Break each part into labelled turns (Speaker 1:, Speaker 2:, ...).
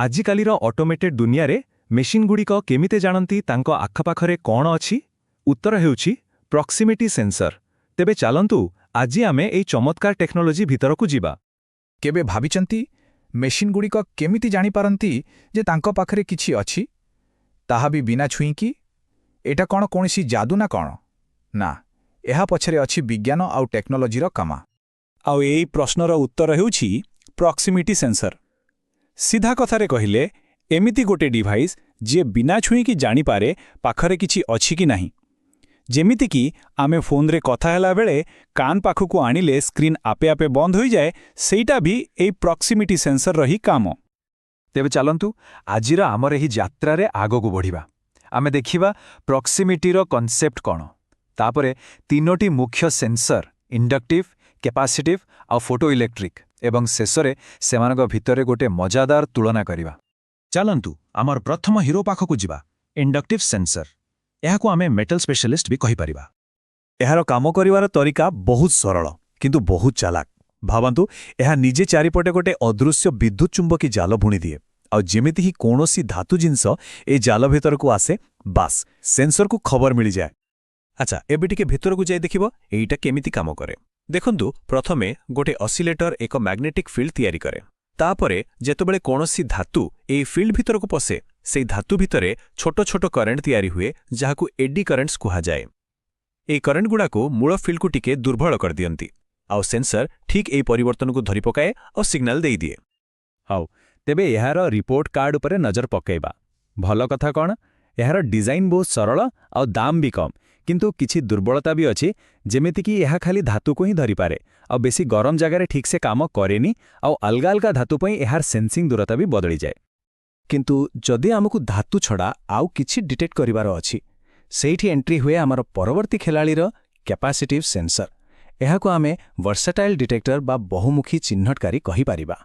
Speaker 1: ଆଜିକାଲିର ଅଟୋମେଟେଡ୍ ଦୁନିଆରେ ମେସିନ୍ଗୁଡ଼ିକ କେମିତି ଜାଣନ୍ତି ତାଙ୍କ ଆଖପାଖରେ କ'ଣ ଅଛି? ଉତ୍ତର ହେଉଛି ପ୍ରକ୍ସିମିଟି ସେନ୍ସର। ତେବେ ଚାଲନ୍ତୁ ଆଜି ଆମେ ଏହି ଚମତ୍କାର ଟେକ୍ନୋଲୋଜି ଭିତରକୁ ଯିବା।
Speaker 2: କେବେ ଭାବିଛନ୍ତି ମେସିନ୍ଗୁଡ଼ିକ କେମିତି ଜାଣିପାରନ୍ତି ଯେ ତାଙ୍କ ପାଖରେ କିଛି ଅଛି, ତାହା ବି ବିନା ଛୁଇଁକି? ଏଟା କ'ଣ କୌଣସି ଯାଦୁ ନା କ'ଣ? ନା, ଏହା ପଛରେ ଅଛି ବିଜ୍ଞାନ ଆଉ ଟେକ୍ନୋଲୋଜିର କାମ।
Speaker 3: ଆଉ ଏଇ ପ୍ରଶ୍ନର ଉତ୍ତର ହେଉଛି ପ୍ରକ୍ସିମିଟି ସେନ୍ସର। ସିଧା କଥାରେ କହିଲେ, ଏମିତି ଗୋଟେ ଡିଭାଇସ୍ ଯିଏ ବିନା ଛୁଇଁକି ଜାଣିପାରେ ପାଖରେ କିଛି ଅଛି କି ନାହିଁ। ଯେମିତିକି ଆମେ ଫୋନ୍ରେ କଥା ହେଲାବେଳେ କାନ୍ ପାଖକୁ ଆଣିଲେ ସ୍କ୍ରିନ୍ ଆପେ ଆପେ ବନ୍ଦ ହୋଇଯାଏ, ସେଇଟା ବି ଏଇ ପ୍ରକ୍ସିମିଟି ସେନ୍ସରର ହିଁ କାମ।
Speaker 1: ତେବେ ଚାଲନ୍ତୁ ଆଜିର ଆମର ଏହି ଯାତ୍ରାରେ ଆଗକୁ ବଢ଼ିବା। ଆମେ ଦେଖିବା ପ୍ରକ୍ସିମିଟିର କନସେପ୍ଟ କ'ଣ, ତାପରେ ତିନୋଟି ମୁଖ୍ୟ ସେନ୍ସର ଇଣ୍ଡକ୍ଟିଭ୍, କ୍ୟାପାସିଟିଭ୍ ଆଉ ଫୋଟୋ ଇଲେକ୍ଟ୍ରିକ୍, ଏବଂ ଶେଷରେ ସେମାନଙ୍କ ଭିତରେ ଗୋଟେ ମଜାଦାର ତୁଳନା କରିବା। ଚାଲନ୍ତୁ ଆମର ପ୍ରଥମ ହିରୋ ପାଖକୁ ଯିବା, ଇଣ୍ଡକ୍ଟିଭ୍ ସେନ୍ସର। ଏହାକୁ ଆମେ ମେଟାଲ ସ୍ପେଶାଲିଷ୍ଟ ବି କହିପାରିବା।
Speaker 3: ଏହାର କାମ କରିବାର ତରିକା ବହୁତ ସରଳ କିନ୍ତୁ ବହୁତ ଚାଲାକ। ଭାବନ୍ତୁ, ଏହା ନିଜେ ଚାରିପଟେ ଗୋଟେ ଅଦୃଶ୍ୟ ବିଦ୍ୟୁତ୍ ଚୁମ୍ବକୀ ଜାଲ ବୁଣିଦିଏ, ଆଉ ଯେମିତି ହିଁ କୌଣସି ଧାତୁ ଜିନିଷ ଏ ଜାଲ ଭିତରକୁ ଆସେ, ବାସ୍ ସେନ୍ସରକୁ ଖବର ମିଳିଯାଏ। ଆଚ୍ଛା, ଏବେ ଟିକେ ଭିତରକୁ ଯାଇ ଦେଖିବ ଏଇଟା କେମିତି କାମ କରେ। ଦେଖନ୍ତୁ, ପ୍ରଥମେ ଗୋଟେ ଅସିଲେଟର ଏକ ମ୍ୟାଗ୍ନେଟିକ୍ ଫିଲ୍ଡ ତିଆରି କରେ। ତାପରେ ଯେତେବେଳେ କୌଣସି ଧାତୁ ଏହି ଫିଲ୍ଡ ଭିତରକୁ ପଶେ, ସେହି ଧାତୁ ଭିତରେ ଛୋଟ ଛୋଟ କରେଣ୍ଟ ତିଆରି ହୁଏ, ଯାହାକୁ ଏଡି କରେଣ୍ଟସ୍ କୁହାଯାଏ। ଏହି କରେଣ୍ଟଗୁଡ଼ାକୁ ମୂଳ ଫିଲ୍ଡକୁ ଟିକେ ଦୁର୍ବଳ କରିଦିଅନ୍ତି, ଆଉ ସେନ୍ସର ଠିକ୍ ଏହି ପରିବର୍ତ୍ତନକୁ ଧରିପକାଏ ଆଉ ସିଗ୍ନାଲ ଦେଇଦିଏ।
Speaker 1: ହଉ, ତେବେ ଏହାର ରିପୋର୍ଟ କାର୍ଡ ଉପରେ ନଜର ପକାଇବା। ଭଲ କଥା କ'ଣ, ଏହାର ଡିଜାଇନ ବହୁତ ସରଳ ଆଉ ଦାମ ବି କମ୍, କିନ୍ତୁ କିଛି ଦୁର୍ବଳତା ବି ଅଛି। ଯେମିତିକି ଏହା ଖାଲି ଧାତୁକୁ ହିଁ ଧରିପାରେ, ଆଉ ବେଶୀ ଗରମ ଜାଗାରେ ଠିକ୍ସେ କାମ କରେନି, ଆଉ ଅଲଗା ଅଲଗା ଧାତୁ ପାଇଁ ଏହାର ସେନ୍ସିଂ ଦୂରତା ବି ବଦଳିଯାଏ।
Speaker 3: କିନ୍ତୁ ଯଦି ଆମକୁ ଧାତୁ ଛଡ଼ା ଆଉ କିଛି ଡିଟେକ୍ଟ କରିବାର ଅଛି, ସେଇଠି ଏଣ୍ଟ୍ରି ହୁଏ ଆମର ପରବର୍ତ୍ତୀ ଖେଳାଳିର କ୍ୟାପାସିଟିଭ୍ ସେନ୍ସର। ଏହାକୁ ଆମେ ଭର୍ସାଟାଇଲ୍ ଡିଟେକ୍ଟର ବା ବହୁମୁଖୀ ଚିହ୍ନଟକାରୀ କହିପାରିବା।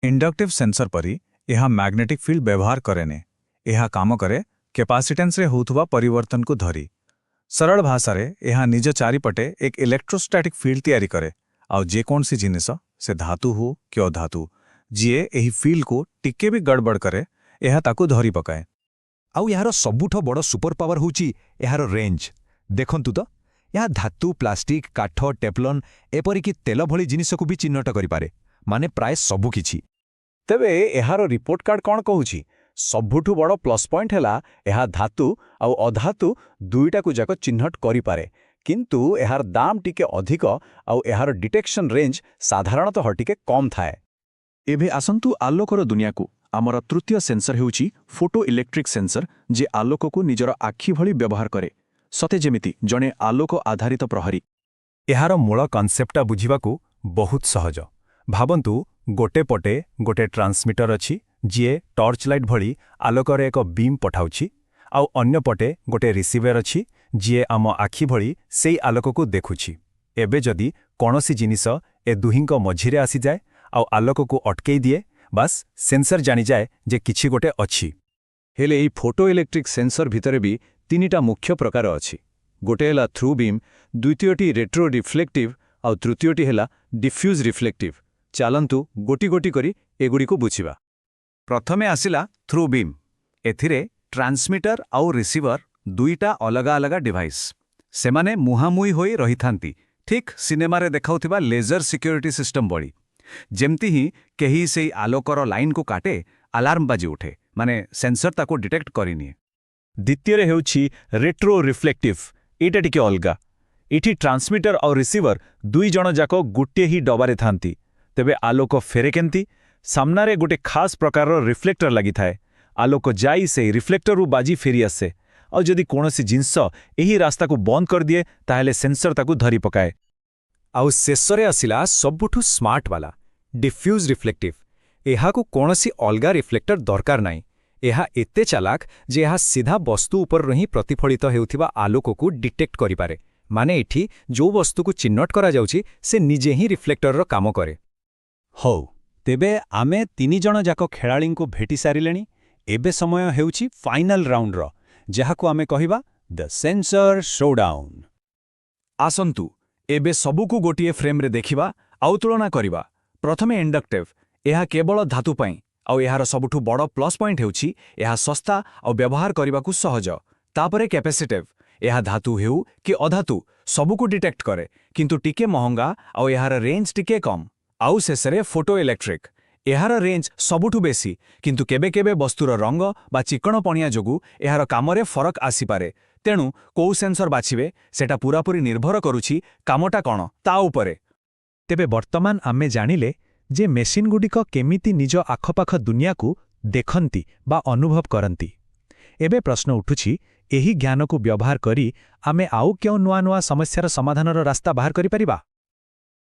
Speaker 2: ଇଣ୍ଡକ୍ଟିଭ୍ ସେନ୍ସର ପରି ଏହା ମ୍ୟାଗ୍ନେଟିକ୍ ଫିଲ୍ଡ ବ୍ୟବହାର କରେନି। ଏହା କାମ କରେ କ୍ୟାପାସିଟାନ୍ସରେ ହେଉଥିବା ପରିବର୍ତ୍ତନକୁ ଧରି। ସରଳ ଭାଷାରେ ଏହା ନିଜ ଚାରିପଟେ ଏକ ଇଲେକ୍ଟ୍ରୋଷ୍ଟାଟିକ୍ ଫିଲ୍ଡ ତିଆରି କରେ, ଆଉ ଯେକୌଣସି ଜିନିଷ, ସେ ଧାତୁ ହଉ କି ଅଧାତୁ, ଯିଏ ଏହି ଫିଲ୍ଡକୁ ଟିକେ ବି ଗଡ଼ବଡ଼ କରେ, ଏହା ତାକୁ ଧରି ପକାଏ।
Speaker 4: ଆଉ ଏହାର ସବୁଠୁ ବଡ଼ ସୁପର ପାୱାର ହେଉଛି ଏହାର ରେଞ୍ଜ। ଦେଖନ୍ତୁ ତ, ଏହା ଧାତୁ, ପ୍ଲାଷ୍ଟିକ୍, କାଠ, ଟେଫଲନ୍, ଏପରିକି ତେଲ ଭଳି ଜିନିଷକୁ ବି ଚିହ୍ନଟ କରିପାରେ, ମାନେ ପ୍ରାୟ ସବୁକିଛି।
Speaker 3: ତେବେ ଏହାର ରିପୋର୍ଟ କାର୍ଡ କ'ଣ କହୁଛି? ସବୁଠୁ ବଡ଼ ପ୍ଲସ୍ ପଏଣ୍ଟ ହେଲା ଏହା ଧାତୁ ଆଉ ଅଧାତୁ ଦୁଇଟାକୁ ଯାକ ଚିହ୍ନଟ କରିପାରେ, କିନ୍ତୁ ଏହାର ଦାମ ଟିକେ ଅଧିକ ଆଉ ଏହାର ଡିଟେକ୍ସନ ରେଞ୍ଜ ସାଧାରଣତଃ ଟିକେ କମ୍ ଥାଏ।
Speaker 1: ଏବେ ଆସନ୍ତୁ ଆଲୋକର ଦୁନିଆକୁ। ଆମର ତୃତୀୟ ସେନ୍ସର ହେଉଛି ଫୋଟୋ ଇଲେକ୍ଟ୍ରିକ୍ ସେନ୍ସର, ଯିଏ ଆଲୋକକୁ ନିଜର ଆଖି ଭଳି ବ୍ୟବହାର କରେ, ସତେ ଯେମିତି ଜଣେ ଆଲୋକ ଆଧାରିତ ପ୍ରହରୀ। ଏହାର ମୂଳ କନସେପ୍ଟଟା ବୁଝିବାକୁ ବହୁତ ସହଜ। ଭାବନ୍ତୁ, ଗୋଟେ ପଟେ ଗୋଟେ ଟ୍ରାନ୍ସମିଟର ଅଛି, ଯିଏ ଟର୍ଚ୍ଚ ଲାଇଟ୍ ଭଳି ଆଲୋକରେ ଏକ ବିମ୍ ପଠାଉଛି, ଆଉ ଅନ୍ୟପଟେ ଗୋଟେ ରିସିଭର ଅଛି, ଯିଏ ଆମ ଆଖି ଭଳି ସେଇ ଆଲୋକକୁ ଦେଖୁଛି। ଏବେ ଯଦି କୌଣସି ଜିନିଷ ଏ ଦୁହିଁଙ୍କ ମଝିରେ ଆସିଯାଏ ଆଉ ଆଲୋକକୁ ଅଟକେଇ ଦିଏ, ବାସ୍ ସେନ୍ସର ଜାଣିଯାଏ ଯେ କିଛି ଗୋଟେ ଅଛି।
Speaker 3: ହେଲେ ଏହି ଫୋଟୋ ଇଲେକ୍ଟ୍ରିକ୍ ସେନ୍ସର ଭିତରେ ବି ତିନିଟା ମୁଖ୍ୟ ପ୍ରକାର ଅଛି। ଗୋଟେ ହେଲା ଥ୍ରୁ ବିମ୍, ଦ୍ୱିତୀୟଟି ରେଟ୍ରୋ ରିଫ୍ଲେକ୍ଟିଭ୍, ଆଉ ତୃତୀୟଟି ହେଲା ଡିଫ୍ୟୁଜ୍ ରିଫ୍ଲେକ୍ଟିଭ୍। ଚାଲନ୍ତୁ ଗୋଟି ଗୋଟି କରି ଏଗୁଡ଼ିକୁ ବୁଝିବା। ପ୍ରଥମେ ଆସିଲା ଥ୍ରୁ ବିମ୍। ଏଥିରେ ଟ୍ରାନ୍ସମିଟର ଆଉ ରିସିଭର ଦୁଇଟା ଅଲଗା ଅଲଗା ଡିଭାଇସ୍। ସେମାନେ ମୁହାଁମୁହିଁ ହୋଇ ରହିଥାନ୍ତି, ଠିକ୍ ସିନେମାରେ ଦେଖାଉଥିବା ଲେଜର ସିକ୍ୟୁରିଟି ସିଷ୍ଟମ ଭଳି। ଯେମିତି ହିଁ କେହି ସେଇ ଆଲୋକର ଲାଇନ୍କୁ କାଟେ, ଆଲାର୍ମ ବାଜି ଉଠେ, ମାନେ ସେନ୍ସର ତାକୁ ଡିଟେକ୍ଟ କରିନିଏ।
Speaker 1: ଦ୍ୱିତୀୟରେ ହେଉଛି ରେଟ୍ରୋ ରିଫ୍ଲେକ୍ଟିଭ୍। ଏଇଟା ଟିକେ ଅଲଗା। ଏଠି ଟ୍ରାନ୍ସମିଟର ଆଉ ରିସିଭର ଦୁଇ ଜଣ ଯାକ ଗୋଟିଏ ହିଁ ଡବାରେ ଥାନ୍ତି। ତେବେ ଆଲୋକ ଫେରେ କେମିତି? ସାମ୍ନାରେ ଗୋଟେ ଖାସ୍ ପ୍ରକାରର ରିଫ୍ଲେକ୍ଟର ଲାଗିଥାଏ। ଆଲୋକ ଯାଇ ସେଇ ରିଫ୍ଲେକ୍ଟରରୁ ବାଜି ଫେରିଆସେ, ଆଉ ଯଦି କୌଣସି ଜିନିଷ ଏହି ରାସ୍ତାକୁ ବନ୍ଦ କରିଦିଏ, ତାହେଲେ ସେନ୍ସର ତାକୁ ଧରି ପକାଏ।
Speaker 4: ଆଉ ଶେଷରେ ଆସିଲା ସବୁଠୁ ସ୍ମାର୍ଟବାଲା ଡିଫ୍ୟୁଜ୍ ରିଫ୍ଲେକ୍ଟିଭ୍। ଏହାକୁ କୌଣସି ଅଲଗା ରିଫ୍ଲେକ୍ଟର ଦରକାର ନାହିଁ। ଏହା ଏତେ ଚାଲାକ ଯେ ଏହା ସିଧା ବସ୍ତୁ ଉପରରୁ ହିଁ ପ୍ରତିଫଳିତ ହେଉଥିବା ଆଲୋକକୁ ଡିଟେକ୍ଟ କରିପାରେ। ମାନେ ଏଠି ଯେଉଁ ବସ୍ତୁକୁ ଚିହ୍ନଟ କରାଯାଉଛି, ସେ ନିଜେ ହିଁ ରିଫ୍ଲେକ୍ଟରର କାମ କରେ।
Speaker 3: ହଉ, ତେବେ ଆମେ ତିନି ଜଣ ଯାକ ଖେଳାଳିଙ୍କୁ ଭେଟି ସାରିଲେଣି। ଏବେ ସମୟ ହେଉଛି ଫାଇନାଲ ରାଉଣ୍ଡର, ଯାହାକୁ ଆମେ କହିବା ଦ ସେନ୍ସର ଶୋଡାଉନ୍।
Speaker 2: ଆସନ୍ତୁ ଏବେ ସବୁକୁ ଗୋଟିଏ ଫ୍ରେମ୍ରେ ଦେଖିବା ଆଉ ତୁଳନା କରିବା। ପ୍ରଥମେ ଇଣ୍ଡକ୍ଟିଭ୍। ଏହା କେବଳ ଧାତୁ ପାଇଁ, ଆଉ ଏହାର ସବୁଠୁ ବଡ଼ ପ୍ଲସ୍ ପଏଣ୍ଟ ହେଉଛି ଏହା ଶସ୍ତା ଆଉ ବ୍ୟବହାର କରିବାକୁ ସହଜ। ତାପରେ କ୍ୟାପାସିଟିଭ୍, ଏହା ଧାତୁ ହେଉ କି ଅଧାତୁ ସବୁକୁ ଡିଟେକ୍ଟ କରେ, କିନ୍ତୁ ଟିକେ ମହଙ୍ଗା ଆଉ ଏହାର ରେଞ୍ଜ ଟିକେ କମ୍। ଆଉ ଶେଷରେ ଫୋଟୋ ଇଲେକ୍ଟ୍ରିକ୍, ଏହାର ରେଞ୍ଜ ସବୁଠୁ ବେଶୀ, କିନ୍ତୁ କେବେ କେବେ ବସ୍ତୁର ରଙ୍ଗ ବା ଚିକଣପଣିଆ ଯୋଗୁଁ ଏହାର କାମରେ ଫରକ ଆସିପାରେ। ତେଣୁ କୋଉ ସେନ୍ସର ବାଛିବେ ସେଟା ପୂରାପୂରି ନିର୍ଭର କରୁଛି କାମଟା କ'ଣ ତା ଉପରେ।
Speaker 3: ତେବେ ବର୍ତ୍ତମାନ ଆମେ ଜାଣିଲେ ଯେ ମେସିନ୍ଗୁଡ଼ିକ କେମିତି ନିଜ ଆଖପାଖ ଦୁନିଆକୁ ଦେଖନ୍ତି ବା ଅନୁଭବ କରନ୍ତି। ଏବେ ପ୍ରଶ୍ନ ଉଠୁଛି, ଏହି ଜ୍ଞାନକୁ ବ୍ୟବହାର କରି ଆମେ ଆଉ କେଉଁ ନୂଆ ନୂଆ ସମସ୍ୟାର ସମାଧାନର ରାସ୍ତା ବାହାର କରିପାରିବା?